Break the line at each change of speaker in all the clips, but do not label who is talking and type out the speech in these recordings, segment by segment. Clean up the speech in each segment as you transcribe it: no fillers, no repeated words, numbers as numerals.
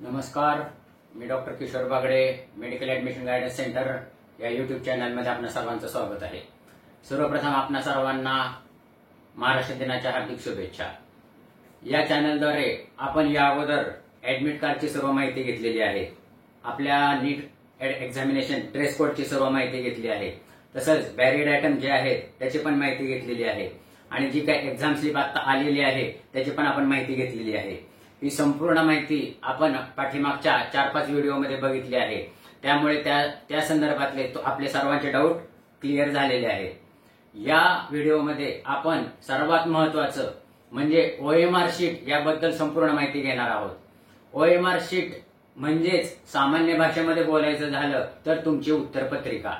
नमस्कार, मी doctor Kishor Bagde, medical admission guidance centre या युट्यूब चॅनलमध्ये आपल्या सर्वांचं स्वागत आहे। सर्वप्रथम आपल्या सर्वांना महाराष्ट्र दिनाच्या हार्दिक शुभेच्छा। या चॅनलद्वारे आपण या अगोदर ऍडमिट कार्डची सर्व माहिती घेतलेली आहे, आपल्या नीट एक्झामिनेशन ड्रेस कोडची सर्व माहिती घेतली आहे, तसंच बॅरियर आयटम जे आहेत त्याची पण माहिती घेतलेली आहे आणि जी काही एक्झाम स्लिप आता आलेली आहे त्याची पण आपण माहिती घेतलेली आहे। ही संपूर्ण माहिती आपण पाठीमागच्या 4-5 व्हिडिओमध्ये बघितली आहे, त्यामुळे त्या संदर्भातले आपले सर्वांचे डाऊट क्लिअर झालेले आहेत। या व्हिडिओमध्ये आपण सर्वात महत्त्वाचं म्हणजे OMR शीट याबद्दल संपूर्ण माहिती घेणार आहोत। OMR शीट म्हणजेच सामान्य भाषेमध्ये बोलायचं झालं तर तुमची उत्तरपत्रिका।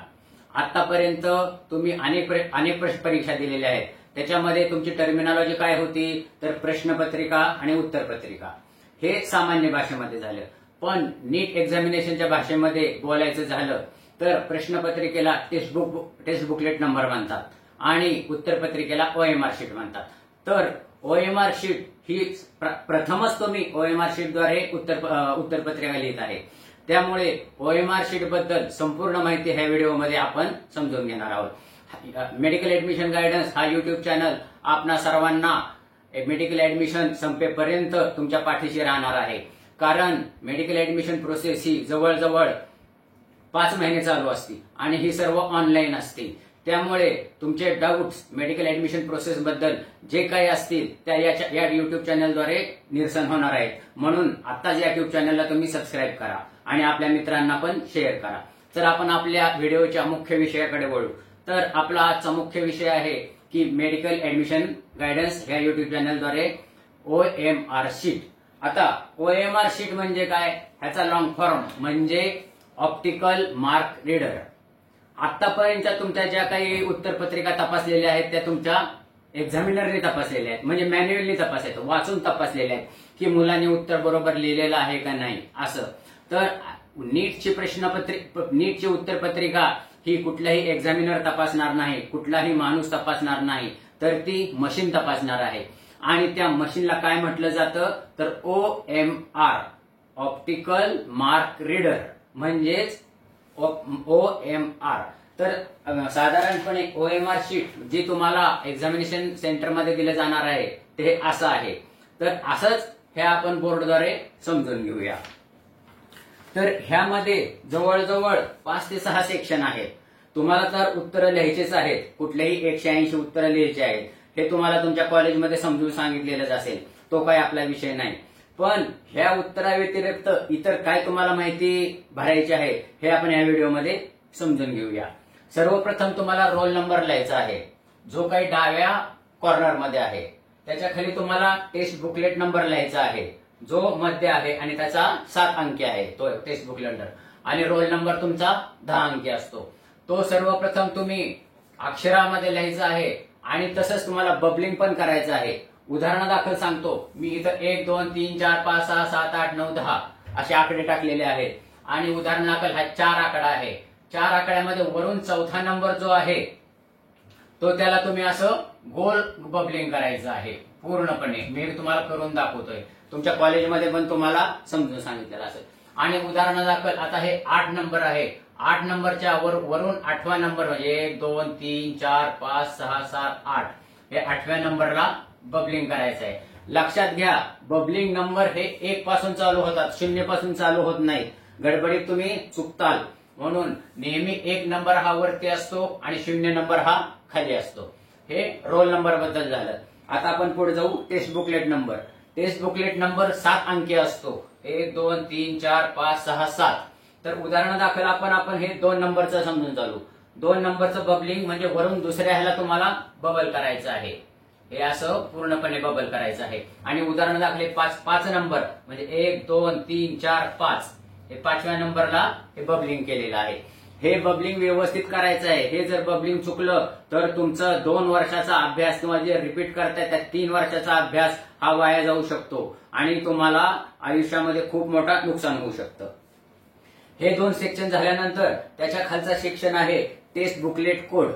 आतापर्यंत तुम्ही अनेक परीक्षा दिलेल्या आहेत, त्याच्यामध्ये तुमची टर्मिनॉलॉजी काय होती तर प्रश्नपत्रिका आणि उत्तरपत्रिका हे सामान्य भाषेमध्ये झालं। पण नीट एक्झामिनेशनच्या भाषेमध्ये बोलायचं झालं तर प्रश्नपत्रिकेला टेक्स्ट बुकलेट नंबर म्हणतात आणि उत्तरपत्रिकेला OMR शीट म्हणतात। तर OMR शीट ही प्रथमच तुम्ही OMR शीटद्वारे उत्तरपत्रिका लिहित आहे, त्यामुळे OMR शीट बद्दल संपूर्ण माहिती ह्या व्हिडिओमध्ये आपण समजून घेणार आहोत। मेडिकल ऍडमिशन गायडन्स हा युट्यूब चॅनल आपणा सर्वांना मेडिकल ऍडमिशन संपेपर्यंत तुमच्या पाठीशी राहणार आहे, कारण मेडिकल ऍडमिशन प्रोसेस ही जवळजवळ 5 महिने चालू असते आणि ही सर्व ऑनलाईन असते। त्यामुळे तुमचे डाऊट्स मेडिकल ऍडमिशन प्रोसेस बद्दल जे काही असतील त्या या युट्यूब चॅनलद्वारे निरसन होणार आहेत। म्हणून आताच या युट्यूब चॅनलला तुम्ही सबस्क्राईब करा आणि आपल्या मित्रांना पण शेअर करा। तर आपण आपल्या व्हिडिओच्या मुख्य विषयाकडे वळू। तर आपला आजचा मुख्य विषय आहे की मेडिकल ऍडमिशन गायडन्स या युट्यूब चॅनलद्वारे OMR शीट। आता OMR शीट म्हणजे काय, ह्याचा लॉंग फॉर्म म्हणजे ऑप्टिकल मार्क रीडर। आतापर्यंतच्या तुमच्या ज्या काही उत्तरपत्रिका तपासलेल्या आहेत त्या तुमच्या एक्झामिनरने तपासलेल्या आहेत, म्हणजे मॅन्युअली तपासायचं, वाचून तपासलेल्या आहेत की मुलांनी उत्तर बरोबर लिहिलेलं आहे का नाही असं। तर नीटची उत्तरपत्रिका ही कुठलाही एक्झामिनर तपासणार नाही, कुठलाही माणूस तपासणार नाही, तर ती मशीन तपासणार आहे। आणि त्या मशीनला काय म्हटलं जातं तर OMR ऑप्टिकल मार्क रीडर म्हणजेच OMR। तर साधारणपणे OMR शीट जी तुम्हाला एक्झामिनेशन सेंटरमध्ये दिलं जाणार आहे ते असं आहे। तर असंच हे आपण बोर्डद्वारे समजून घेऊया। तर ह्यामध्ये जवळजवळ 5 ते 6 सेक्शन आहेत। तुम्हाला तर उत्तरं लिहायचीच आहेत, कुठलेही 180 उत्तरं लिहायची आहेत, हे तुम्हाला तुमच्या कॉलेजमध्ये समजून सांगितलेलंच असेल, तो काय आपला विषय नाही। पण ह्या उत्तराव्यतिरिक्त इतर काय तुम्हाला माहिती भरायची आहे हे आपण या व्हिडिओमध्ये समजून घेऊया। सर्वप्रथम तुम्हाला रोल नंबर लिहायचा आहे, जो काही डाव्या कॉर्नरमध्ये आहे। त्याच्या खाली तुम्हाला टेक्स्ट बुकलेट नंबर लिहायचा आहे, जो मध्ये आहे आणि त्याचा 7 अंकी आहे, तो टेक्स्ट बुकलेट नंबर। आणि रोल नंबर तुमचा 10 अंकी असतो। तो सर्वप्रथम तुम्ही अक्षरामध्ये लिहायचा आहे आणि तसंच तुम्हाला बबलिंग पण करायचं आहे। उदाहरणादाखल सांगतो, मी इथं 1 2 3 4 5 6 7 8 9 10 असे आकडे टाकलेले आहेत आणि उदाहरणादाखल हा 4 आकडा आहे। 4 आकड्यामध्ये वरून चौथा नंबर जो आहे तो त्याला तुम्ही असं गोल बबलिंग करायचं आहे पूर्णपणे। मी तुम्हाला करून दाखवतोय, तुमच्या कॉलेजमध्ये पण तुम्हाला समजून सांगितलेलं असेल। आणि उदाहरणादाखल आता हे 8 नंबर आहे, 8 नंबरच्या वरून 8वा नंबर 1 2 3 4 5 6 7 8 हे 8व्या नंबरला बबलिंग करायचं आहे। लक्षात घ्या, बबलिंग नंबर हे 1 पासून चालू होतात, 0 पासून चालू होत नाही। गडबडीत तुम्ही चुकताल, म्हणून नेहमी 1 नंबर हा वरती असतो आणि 0 नंबर हा खाली असतो। हे रोल नंबर बद्दल झालं। आता आपण पुढे जाऊ, text booklet number. Text booklet number 7 अंकी असतो, 1 2 3 4 5 6 7। तर उदाहरणादाखल आपण हे 2 नंबरचं समजून चालू। 2 नंबरचं बबलिंग म्हणजे वरून दुसऱ्या ह्याला तुम्हाला बबल करायचं आहे, हे असं पूर्णपणे बबल करायचं आहे। आणि उदाहरणादाखल 5 नंबर म्हणजे 1 2 3 4 5 हे 5व्या नंबरला हे बबलिंग केलेलं आहे। हे बबलिंग व्यवस्थित करायचं आहे। हे जर बबलिंग चुकलं तर तुमचं 2 वर्षाचा अभ्यास किंवा जे रिपीट करताय त्या 3 वर्षाचा अभ्यास हा वाया जाऊ शकतो आणि तुम्हाला आयुष्यामध्ये खूप मोठा नुकसान होऊ शकतं। हे 2 सेक्शन झाल्यानंतर त्याच्या खालचा सेक्शन आहे टेक्स्ट बुकलेट कोड।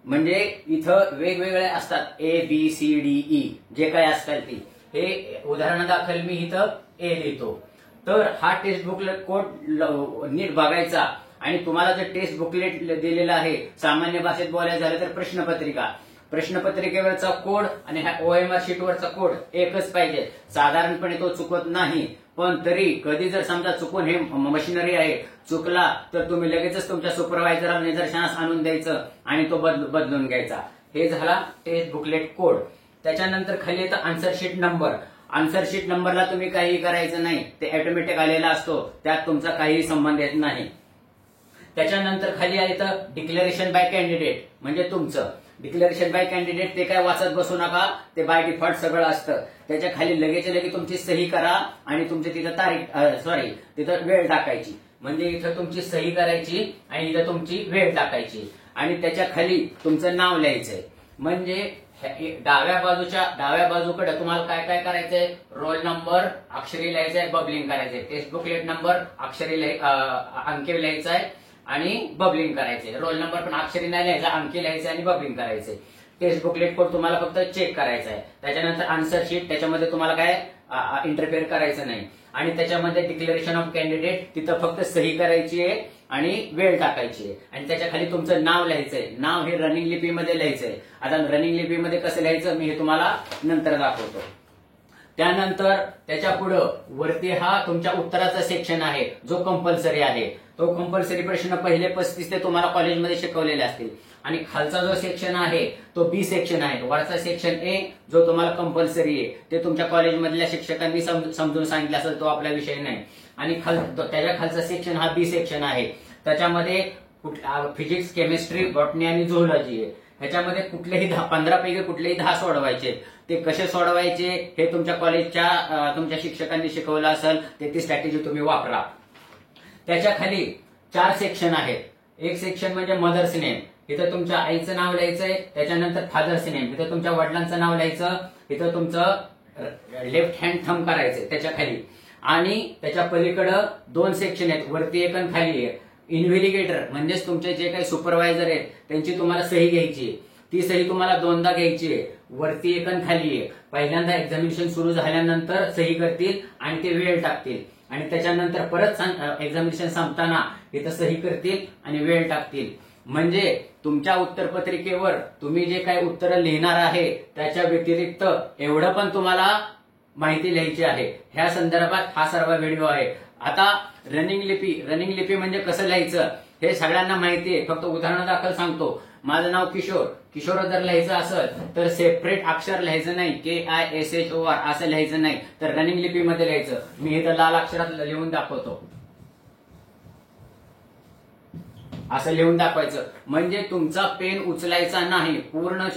म्हणजे इथं वेगवेगळे असतात ABCDE जे काय असतात ती। हे उदाहरणादाखल मी इथं A लिहितो। तर हा टेक्स्ट बुकलेट कोड नीट बघायचा आणि तुम्हाला जर टेक्स्ट बुकलेट दिलेलं आहे सामान्य भाषेत बोलायचं झालं तर प्रश्नपत्रिकेवरचा कोड आणि ह्या OMR शीटवरचा कोड एकच पाहिजे. साधारणपणे तो चुकत नाही, पण तरी कधी जर समजा चुकून हे मशिनरी आहे चुकला तर तुम्ही लगेचच तुमच्या सुपरवायझरला निदर्शनास आणून द्यायचं आणि तो बदलून घ्यायचा. हे झाला टेक्स्ट बुकलेट कोड. त्याच्यानंतर खाली येतं answer sheet number. Answer sheet नंबरला तुम्ही काही करायचं नाही, ते ऑटोमॅटिक आलेला असतो, त्यात तुमचा काही संबंध येत नाही. त्याच्यानंतर खाली येतं डिक्लेरेशन बाय कॅन्डिडेट, म्हणजे तुमचं डिक्लेरेशन बाय कॅन्डिडेट. ते काय वाचत बसू नका, ते बाय डिफॉल्ट सगळं असतं. त्याच्या खाली लगेच तुमची सही करा आणि तुमची तिथं तिथं वेळ टाकायची. म्हणजे इथं तुमची सही करायची आणि इथं तुमची वेळ टाकायची आणि त्याच्या खाली तुमचं नाव लिहायचंय. म्हणजे डाव्या बाजूकडे तुम्हाला काय काय करायचंय, रोल नंबर अक्षरी लिहायचंय, बबलिंग करायचंय. टेक्स्ट बुकलेट नंबर अंकी लिहायचाय आणि बबलिंग करायचे. रोल नंबर पण अक्षरी नाही लिहायचा, अंकी लिहायचे आणि बबलिंग करायचे. टेक्स्ट बुकलेट कोड तुम्हाला फक्त चेक करायचा आहे. त्याच्यानंतर आन्सर शीट, त्याच्यामध्ये तुम्हाला काय इंटरफेअर करायचं नाही. आणि त्याच्यामध्ये डिक्लेरेशन ऑफ कॅन्डिडेट, तिथं फक्त सही करायची आहे आणि वेळ टाकायची आहे. आणि त्याच्या खाली तुमचं नाव लिहायचंय. नाव हे रनिंग लिपीमध्ये लिहायचंय. आता रनिंग लिपीमध्ये कसं लिहायचं मी हे तुम्हाला नंतर दाखवतो. त्यानंतर त्याच्या पुढं वरती हा तुमच्या उत्तराचा सेक्शन आहे जो कंपल्सरी आहे. तो कंपल्सरी प्रश्न पहिले 35 ते तुम्हाला कॉलेजमध्ये शिकवलेले असतील. आणि खालचा जो सेक्शन आहे तो बी सेक्शन आहे. वरचा सेक्शन ए जो तुम्हाला कंपल्सरी आहे ते तुमच्या कॉलेजमधल्या शिक्षकांनी समजून सांगितलं असेल, तो आपला विषय नाही. आणि त्याच्या खालचा सेक्शन हा बी सेक्शन आहे. त्याच्यामध्ये फिजिक्स, केमिस्ट्री, बॉटनी आणि झूलॉजी आहे. ह्याच्यामध्ये कुठलेही 15 पैकी कुठलेही 10 सोडवायचे. ते कसे सोडवायचे हे तुमच्या कॉलेजच्या तुमच्या शिक्षकांनी शिकवलं असेल, ती स्ट्रॅटेजी तुम्ही वापरा. त्याच्या खाली 4 सेक्शन आहेत. एक सेक्शन म्हणजे मदर्स नेम, इथं तुमच्या आईचं नाव लिहायचंय. त्याच्यानंतर फादर्स नेम, इथं तुमच्या वडिलांचं नाव लिहायचं. इथं तुमचं लेफ्ट हँड थंब करायचंय त्याच्या खाली. आणि त्याच्या पलीकडं 2 सेक्शन आहेत, वरती एक आणि खाली एक. इन्व्हेलिगेटर म्हणजेच तुमचे जे काही सुपरवायझर आहेत त्यांची तुम्हाला सही घ्यायची. ती सही तुम्हाला 2दा घ्यायची आहे, वरती एक आणि खाली एक. पहिल्यांदा एक्झामिनेशन सुरू झाल्यानंतर सही करतील आणि ते वेळ टाकतील आणि त्याच्यानंतर परत एक्झामिनेशन संपताना इथं सही करतील आणि वेळ टाकतील. म्हणजे तुमच्या उत्तरपत्रिकेवर तुम्ही जे काही उत्तर लिहिणार आहे त्याच्या व्यतिरिक्त एवढं पण तुम्हाला माहिती लिहायची आहे. ह्या संदर्भात हा सर्व व्हिडिओ आहे. आता रनिंग लिपी म्हणजे कसं लिहायचं हे सगळ्यांना माहिती आहे, फक्त उदाहरण दाखल सांगतो. माझं नाव किशोर जर लिहायचं असेल तर सेपरेट अक्षर लिहायचं नाही, KISHOR असं लिहायचं नाही, तर रनिंग लिपीमध्ये लिहायचं. मी इथं लाल अक्षरात लिहून दाखवतो. असं लिहून दाखवायचं. म्हणजे तुमचा पेन उचलायचा नाही, पूर्ण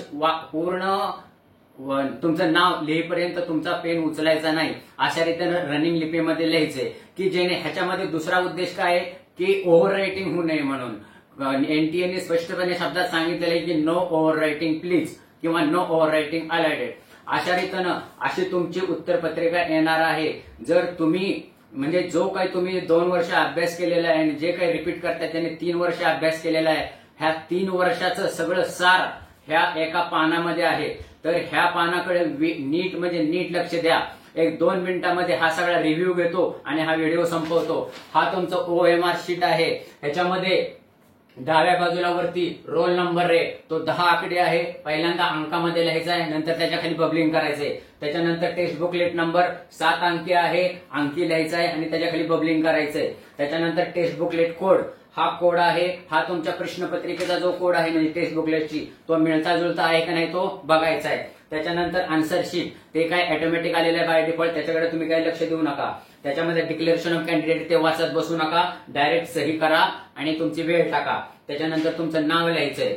तुमचं नाव लिहिपर्यंत तुमचा पेन उचलायचा नाही. अशा रीतीने रनिंग लिपीमध्ये लिहायचंय की जेणे ह्याच्यामध्ये दुसरा उद्देश काय आहे की ओव्हर रायटिंग होऊ नये म्हणून. NTA स्पष्टपणे शब्दात सांगितलेलं आहे की नो ओव्हर रायटिंग प्लीज किंवा नो ओव्हर रायटिंग अलाउडेड. अशा रीतीनं अशी तुमची उत्तरपत्रिका येणार आहे. जर तुम्ही म्हणजे जो काही तुम्ही 2 वर्ष अभ्यास केलेला आहे आणि जे काही रिपीट करताय त्याने 3 वर्ष अभ्यास केलेला आहे, ह्या 3 वर्षाचं सगळं सार ह्या एका पानामध्ये आहे. तर ह्या पानाकडे नीट लक्ष द्या. 1-2 मिनिटांमध्ये हा सगळा रिव्ह्यू घेतो आणि हा व्हिडिओ संपवतो. हा तुमचा OMR शीट आहे. ह्याच्यामध्ये डाव्या बाजूला वरती रोल नंबर आहे, तो 10 आकडे आहे. पहिल्यांदा अंकामध्ये लिहायचा आहे, नंतर त्याच्या खाली बबलिंग करायचंय. त्याच्यानंतर टेक्स्ट बुकलेट नंबर 7 अंकी आहे, अंकी लिहायचा आहे आणि त्याच्या खाली बबलिंग करायचंय. त्याच्यानंतर टेक्स्ट बुकलेट कोड, हा कोड आहे, हा तुमच्या प्रश्नपत्रिकेचा जो कोड आहे म्हणजे टेक्स्ट बुकलेटची, तो मिळता जुळता आहे का नाही तो बघायचा आहे. त्याच्यानंतर आन्सर शीट, ते काय ऑटोमॅटिक आलेलं आहे बाय डिफॉल्ट, त्याच्याकडे तुम्ही काही लक्ष देऊ नका. त्याच्यामध्ये डिक्लेरेशन ऑफ कॅन्डिडेट ते वाचत बसू नका, डायरेक्ट सही करा आणि तुमची वेळ टाका. त्याच्यानंतर तुमचं नाव लिहायचंय,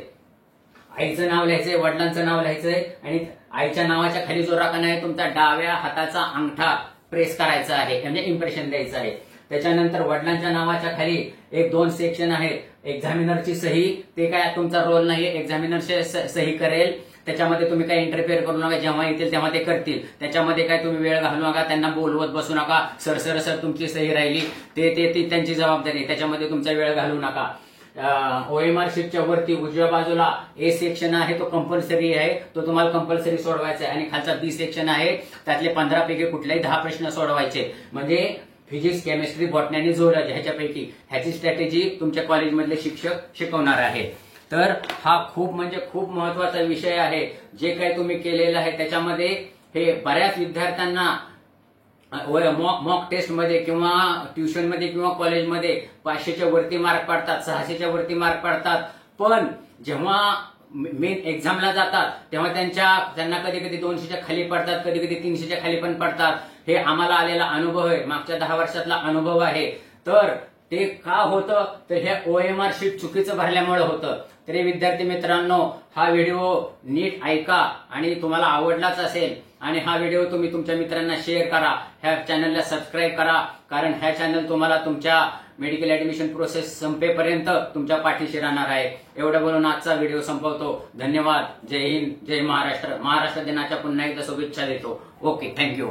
आईचं नाव लिहायचंय, वडिलांचं नाव लिहायचंय आणि आईच्या नावाच्या खाली जो राखण आहे तुमचा डाव्या हाताचा अंगठा प्रेस करायचा आहे म्हणजे इम्प्रेशन द्यायचं आहे. त्याच्यानंतर वडिलांच्या नावाच्या खाली 1-2 सेक्शन आहेत. एक्झामिनरची सही, ते काय तुमचा रोल नाहीये, एक्झामिनर सही करेल, त्याच्यामध्ये तुम्ही काही इंटरफेअर करू नका. जेव्हा येतील तेव्हा ते करतील, त्याच्यामध्ये काय तुम्ही वेळ घालू नका, त्यांना बोलवत बसू नका. सर तुमची सही राहिली, ते त्यांची जबाबदारी, त्याच्यामध्ये तुमचा वेळ घालू नका. OMR शीटच्या वरती उजव्या बाजूला ए सेक्शन आहे, तो कंपल्सरी आहे, तो तुम्हाला कंपल्सरी सोडवायचा आहे. आणि खालचा बी सेक्शन आहे, त्यातले 15 पैकी कुठलेही 10 प्रश्न सोडवायचे. म्हणजे फिजिक्स, केमिस्ट्री, बॉटनी आणि झुऑलॉजी ह्याच्यापैकी ह्याची स्ट्रॅटेजी तुमच्या कॉलेजमधले शिक्षक शिकवणार आहे. तर हा खूप म्हणजे खूप महत्वाचा विषय आहे. जे काही तुम्ही केलेलं आहे त्याच्यामध्ये हे बऱ्याच विद्यार्थ्यांना मॉक टेस्ट मध्ये किंवा ट्युशन मध्ये किंवा कॉलेजमध्ये 500च्या वरती मार्क पडतात, 600च्या वरती मार्क पडतात. पण जेव्हा मेन एक्झामला जातात तेव्हा त्यांना कधी कधी 200च्या खाली पडतात, कधी कधी 300च्या खाली पण पडतात. हे आम्हाला आलेला अनुभव आहे, मागच्या 10 वर्षातला अनुभव आहे. तर ते का होतं तर हे OMR शीट चुकीचं भरल्यामुळे होतं. तरी विद्यार्थी मित्रांनो, हा व्हिडिओ नीट ऐका आणि तुम्हाला आवडलाच असेल आणि हा व्हिडिओ तुम्ही तुमच्या मित्रांना शेअर करा. ह्या चॅनलला सबस्क्राईब करा, कारण ह्या चॅनल तुम्हाला तुमच्या मेडिकल ऍडमिशन प्रोसेस संपेपर्यंत तुमच्या पाठीशी राहणार आहे. एवढं बोलून आजचा व्हिडिओ संपवतो. धन्यवाद. जय हिंद, जय महाराष्ट्र. महाराष्ट्र दिनाच्या पुन्हा एकदा शुभेच्छा देतो. Okay, thank you.